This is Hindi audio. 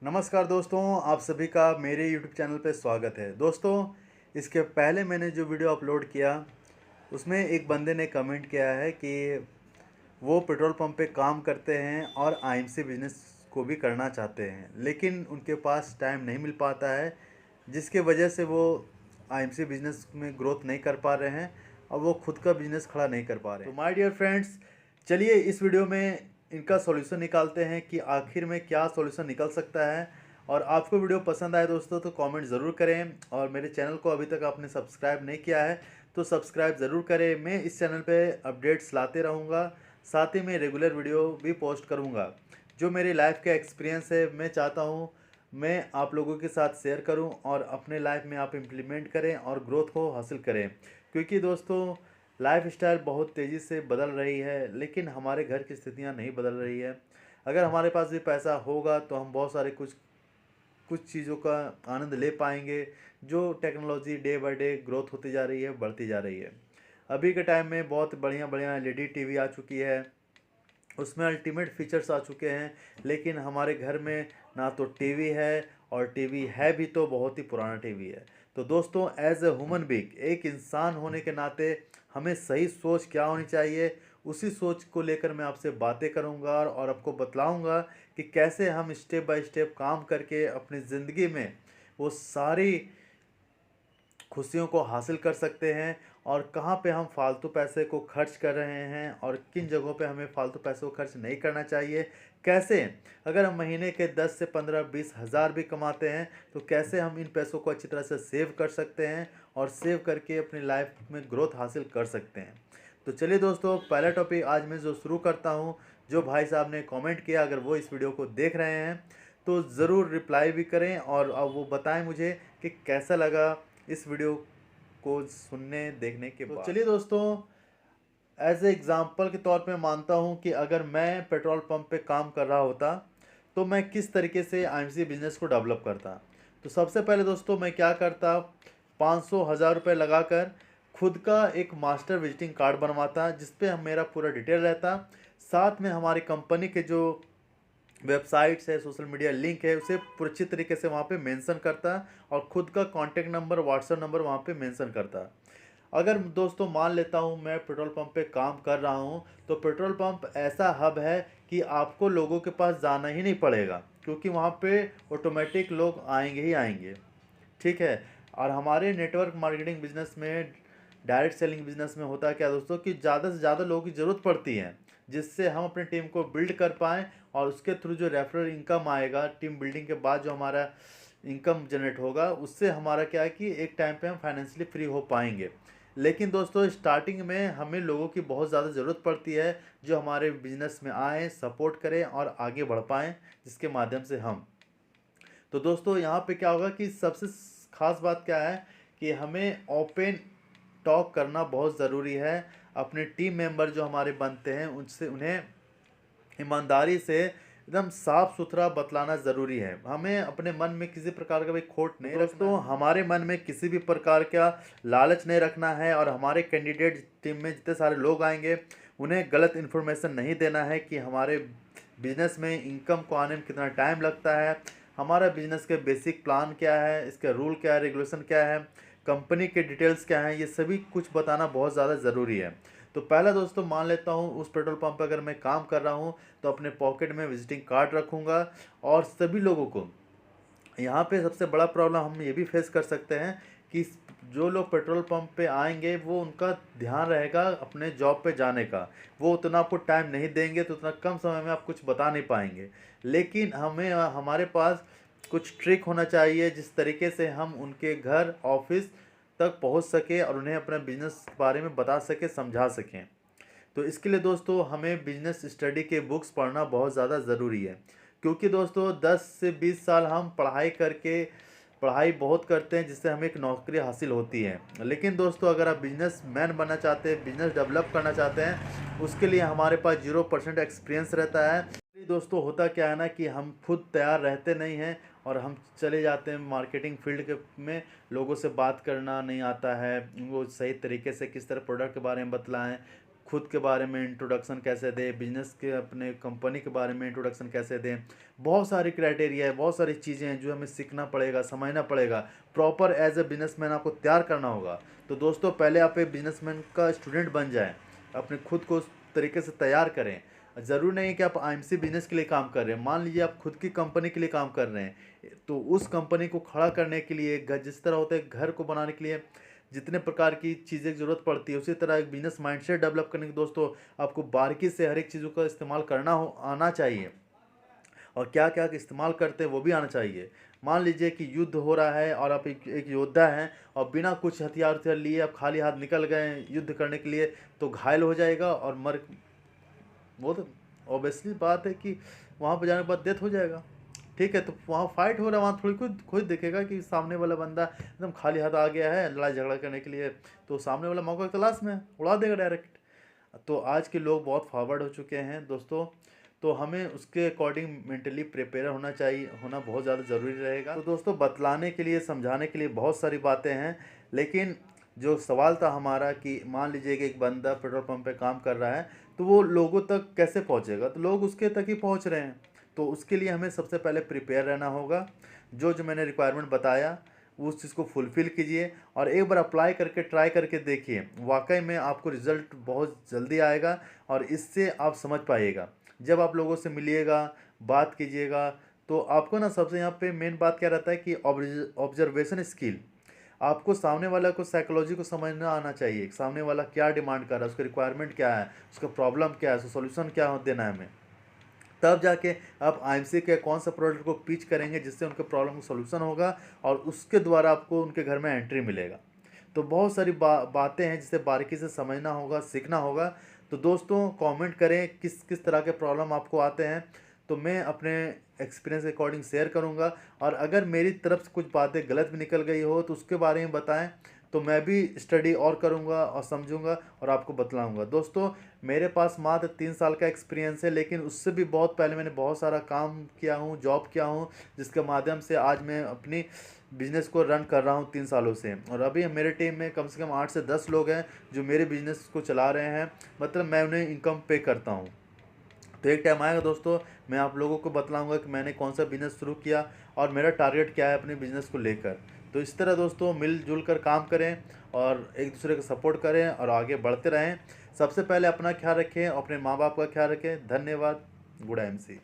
नमस्कार दोस्तों, आप सभी का मेरे YouTube चैनल पे स्वागत है। दोस्तों, इसके पहले मैंने जो वीडियो अपलोड किया उसमें एक बंदे ने कमेंट किया है कि वो पेट्रोल पंप पे काम करते हैं और आईएमसी बिजनेस को भी करना चाहते हैं, लेकिन उनके पास टाइम नहीं मिल पाता है, जिसके वजह से वो आईएमसी बिजनेस में ग्रोथ नहीं कर पा रहे हैं और वो खुद का बिजनेस खड़ा नहीं कर पा रहे हैं। तो माय डियर फ्रेंड्स, चलिए इस वीडियो में इनका सॉल्यूशन निकालते हैं कि आखिर में क्या सॉल्यूशन निकल सकता है। और आपको वीडियो पसंद आए दोस्तों तो कमेंट ज़रूर करें, और मेरे चैनल को अभी तक आपने सब्सक्राइब नहीं किया है तो सब्सक्राइब ज़रूर करें। मैं इस चैनल पे अपडेट्स लाते रहूँगा, साथ ही में रेगुलर वीडियो भी पोस्ट करूँगा। जो मेरी लाइफ का एक्सपीरियंस है मैं चाहता हूँ मैं आप लोगों के साथ शेयर करूं और अपने लाइफ में आप इम्प्लीमेंट करें और ग्रोथ को हासिल करें, क्योंकि दोस्तों लाइफ स्टाइल बहुत तेज़ी से बदल रही है, लेकिन हमारे घर की स्थितियां नहीं बदल रही है। अगर हमारे पास भी पैसा होगा तो हम बहुत सारे कुछ कुछ चीज़ों का आनंद ले पाएंगे। जो technology day by day growth होती जा रही है, बढ़ती जा रही है। अभी के टाइम में बहुत बढ़िया बढ़िया एलईडी टीवी आ चुकी है, उसमें अल्टीमेट फीचर्स आ चुके हैं, लेकिन हमारे घर में ना तो टीवी है, और टीवी है भी तो बहुत ही पुराना टीवी है। तो दोस्तों, एज ए ह्यूमन बीइंग, एक इंसान होने के नाते हमें सही सोच क्या होनी चाहिए, उसी सोच को लेकर मैं आपसे बातें करूंगा और आपको बतलाऊंगा कि कैसे हम स्टेप बाय स्टेप काम करके अपनी ज़िंदगी में वो सारी खुशियों को हासिल कर सकते हैं, और कहाँ पे हम फालतू पैसे को खर्च कर रहे हैं और किन जगहों पे हमें फालतू पैसों को खर्च नहीं करना चाहिए। कैसे अगर हम महीने के 10 से 15-20 हज़ार भी कमाते हैं तो कैसे हम इन पैसों को अच्छी तरह से सेव कर सकते हैं और सेव करके अपनी लाइफ में ग्रोथ हासिल कर सकते हैं। तो चलिए दोस्तों, पहला टॉपिक आज मैं जो शुरू करता हूँ, जो भाई साहब ने कमेंट किया, अगर वो इस वीडियो को देख रहे हैं तो ज़रूर रिप्लाई भी करें और अब वो बताएं मुझे कि कैसा लगा इस वीडियो को सुनने देखने के बाद। तो चलिए दोस्तों, एज ए एग्ज़ाम्पल के तौर पे मानता हूँ कि अगर मैं पेट्रोल पंप पे काम कर रहा होता तो मैं किस तरीके से आईएमसी बिजनेस को डेवलप करता। तो सबसे पहले दोस्तों मैं क्या करता, 500-1000 रुपये लगाकर खुद का एक मास्टर विजिटिंग कार्ड बनवाता, जिस पे मेरा पूरा डिटेल रहता। साथ में हमारी कंपनी के जो वेबसाइट्स है, सोशल मीडिया लिंक है, उसे पूरी तरीके से वहाँ पे मेंशन करता, और खुद का कॉन्टैक्ट नंबर, व्हाट्सएप नंबर वहाँ पे मेंशन करता। अगर दोस्तों मान लेता हूँ मैं पेट्रोल पंप पे काम कर रहा हूँ, तो पेट्रोल पंप ऐसा हब है कि आपको लोगों के पास जाना ही नहीं पड़ेगा, क्योंकि वहाँ पे ऑटोमेटिक लोग आएंगे ही आएंगे। ठीक है। और हमारे नेटवर्क मार्केटिंग बिजनेस में, डायरेक्ट सेलिंग बिजनेस में होता है क्या दोस्तों कि ज़्यादा से ज़्यादा लोगों की ज़रूरत पड़ती है, जिससे हम अपनी टीम को बिल्ड कर पाएँ, और उसके थ्रू जो रेफरल इनकम आएगा, टीम बिल्डिंग के बाद जो हमारा इनकम जनरेट होगा, उससे हमारा क्या है कि एक टाइम पे हम फाइनेंशियली फ्री हो पाएंगे। लेकिन दोस्तों स्टार्टिंग में हमें लोगों की बहुत ज़्यादा ज़रूरत पड़ती है, जो हमारे बिजनेस में आएँ, सपोर्ट करें और आगे बढ़ पाएँ, जिसके माध्यम से हम। तो दोस्तों यहाँ पे क्या होगा कि सबसे ख़ास बात क्या है कि हमें ओपन टॉक करना बहुत ज़रूरी है। अपने टीम मेंबर जो हमारे बनते हैं उनसे, उन्हें ईमानदारी से एकदम साफ सुथरा बतलाना ज़रूरी है। हमें अपने मन में किसी प्रकार का भी खोट नहीं रखना, तो हमारे मन में किसी भी प्रकार का लालच नहीं रखना है, और हमारे कैंडिडेट टीम में जितने सारे लोग आएंगे उन्हें गलत इन्फॉर्मेशन नहीं देना है कि हमारे बिजनेस में इनकम को आने में कितना टाइम लगता है, हमारा बिजनेस के बेसिक प्लान क्या है, इसका रूल क्या है, रेगुलेशन क्या है, कंपनी के डिटेल्स क्या हैं, ये सभी कुछ बताना बहुत ज़्यादा ज़रूरी है। तो पहला दोस्तों मान लेता हूँ उस पेट्रोल पंप पर अगर मैं काम कर रहा हूँ तो अपने पॉकेट में विजिटिंग कार्ड रखूँगा, और सभी लोगों को यहाँ पे सबसे बड़ा प्रॉब्लम हम ये भी फेस कर सकते हैं कि जो लोग पेट्रोल पंप पे आएंगे वो उनका ध्यान रहेगा अपने जॉब पे जाने का, वो उतना आपको टाइम नहीं देंगे, तो उतना कम समय में आप कुछ बता नहीं पाएंगे। लेकिन हमें हमारे पास कुछ ट्रिक होना चाहिए जिस तरीके से हम उनके घर, ऑफिस तक पहुंच सके और उन्हें अपने बिजनेस के बारे में बता सके, समझा सकें। तो इसके लिए दोस्तों हमें बिजनेस स्टडी के बुक्स पढ़ना बहुत ज़्यादा ज़रूरी है, क्योंकि दोस्तों 10 से 20 साल हम पढ़ाई करके, पढ़ाई बहुत करते हैं जिससे हमें एक नौकरी हासिल होती है। लेकिन दोस्तों अगर आप बिजनेस मैन बनना चाहते हैं, बिजनेस डेवलप करना चाहते हैं, उसके लिए हमारे पास 0% एक्सपीरियंस रहता है। दोस्तों होता क्या है ना कि हम खुद तैयार रहते नहीं हैं, और हम चले जाते हैं मार्केटिंग फील्ड के में, लोगों से बात करना नहीं आता है, वो सही तरीके से किस तरह प्रोडक्ट के बारे में बतलाएं, खुद के बारे में इंट्रोडक्शन कैसे दें, बिजनेस के अपने कंपनी के बारे में इंट्रोडक्शन कैसे दें। बहुत सारी क्राइटेरिया है, बहुत सारी चीज़ें हैं जो हमें सीखना पड़ेगा, समझना पड़ेगा। प्रॉपर एज ए बिजनेसमैन आपको तैयार करना होगा। तो दोस्तों पहले आप एक बिजनेसमैन का स्टूडेंट बन जाएं, अपने खुद को उस तरीके से तैयार करें। ज़रूरी नहीं है कि आप आईएमसी बिजनेस के लिए काम कर रहे हैं। मान लीजिए आप खुद की कंपनी के लिए काम कर रहे हैं, तो उस कंपनी को खड़ा करने के लिए जिस तरह होता है घर को बनाने के लिए जितने प्रकार की चीज़ें की ज़रूरत पड़ती है, उसी तरह एक बिजनेस माइंडसेट डेवलप करने के दोस्तों आपको बारीकी से हर एक चीज़ों का इस्तेमाल करना आना चाहिए। और क्या क्या इस्तेमाल करते हैं वो भी आना चाहिए। मान लीजिए कि युद्ध हो रहा है और आप एक योद्धा हैं और बिना कुछ हथियार उथियार लिए आप खाली हाथ निकल गए युद्ध करने के लिए, तो घायल हो जाएगा और मर, वो तो ऑब्वियसली बात है कि वहाँ पर जाने के बाद डेथ हो जाएगा। ठीक है, तो वहाँ फाइट हो रहा है, वहाँ थोड़ी खुद खुद देखेगा कि सामने वाला बंदा एकदम खाली हाथ आ गया है लड़ाई झगड़ा करने के लिए, तो सामने वाला मौका की तलाश में उड़ा देगा डायरेक्ट। तो आज के लोग बहुत फॉरवर्ड हो चुके हैं दोस्तों, तो हमें उसके अकॉर्डिंग मेंटली प्रिपेयर होना चाहिए, होना बहुत ज़्यादा ज़रूरी रहेगा। तो दोस्तों बतलाने के लिए, समझाने के लिए बहुत सारी बातें हैं, लेकिन जो सवाल था हमारा कि मान लीजिए कि एक बंदा पेट्रोल पंप पे काम कर रहा है, तो वो लोगों तक कैसे पहुंचेगा? तो लोग उसके तक ही पहुंच रहे हैं। तो उसके लिए हमें सबसे पहले प्रिपेयर रहना होगा। जो जो मैंने रिक्वायरमेंट बताया उस चीज़ को फुलफ़िल कीजिए और एक बार अप्लाई करके ट्राई करके देखिए, वाकई में आपको रिज़ल्ट बहुत जल्दी आएगा और इससे आप समझ पाइएगा। जब आप लोगों से मिलिएगा, बात कीजिएगा, तो आपको ना सबसे यहाँ पे मेन बात क्या रहता है कि ऑब्जर्वेशन स्किल। आपको सामने वाला को साइकोलॉजी को समझना आना चाहिए, सामने वाला क्या डिमांड कर रहा है, उसका रिक्वायरमेंट क्या है, उसका प्रॉब्लम क्या है, उसका सॉल्यूशन क्या देना है हमें। तब जाके आप आईएमसी के कौन सा प्रोडक्ट को पिच करेंगे जिससे उनके प्रॉब्लम का सॉल्यूशन होगा और उसके द्वारा आपको उनके घर में एंट्री मिलेगा। तो बहुत सारी बातें हैं जिसे बारीकी से समझना होगा, सीखना होगा। तो दोस्तों कमेंट करें किस किस तरह के प्रॉब्लम आपको आते हैं, तो मैं अपने एक्सपीरियंस के अकॉर्डिंग शेयर करूंगा। और अगर मेरी तरफ से कुछ बातें गलत भी निकल गई हो तो उसके बारे में बताएं, तो मैं भी स्टडी और करूंगा और समझूंगा और आपको बतलाऊंगा। दोस्तों मेरे पास मात्र 3 साल का एक्सपीरियंस है, लेकिन उससे भी बहुत पहले मैंने बहुत सारा काम किया हूँ, जॉब किया हूँ, जिसके माध्यम से आज मैं अपनी बिज़नेस को रन कर रहा हूँ 3 सालों से। और अभी मेरे टीम में कम से कम 8 से 10 लोग हैं जो मेरे बिज़नेस को चला रहे हैं, मतलब मैं उन्हें इनकम पे करता हूँ। तो एक टाइम आएगा दोस्तों, मैं आप लोगों को बतलाऊंगा कि मैंने कौन सा बिज़नेस शुरू किया और मेरा टारगेट क्या है अपने बिज़नेस को लेकर। तो इस तरह दोस्तों मिलजुल कर काम करें और एक दूसरे को सपोर्ट करें और आगे बढ़ते रहें। सबसे पहले अपना ख्याल रखें, अपने माँ बाप का ख्याल रखें। धन्यवाद। Good MC.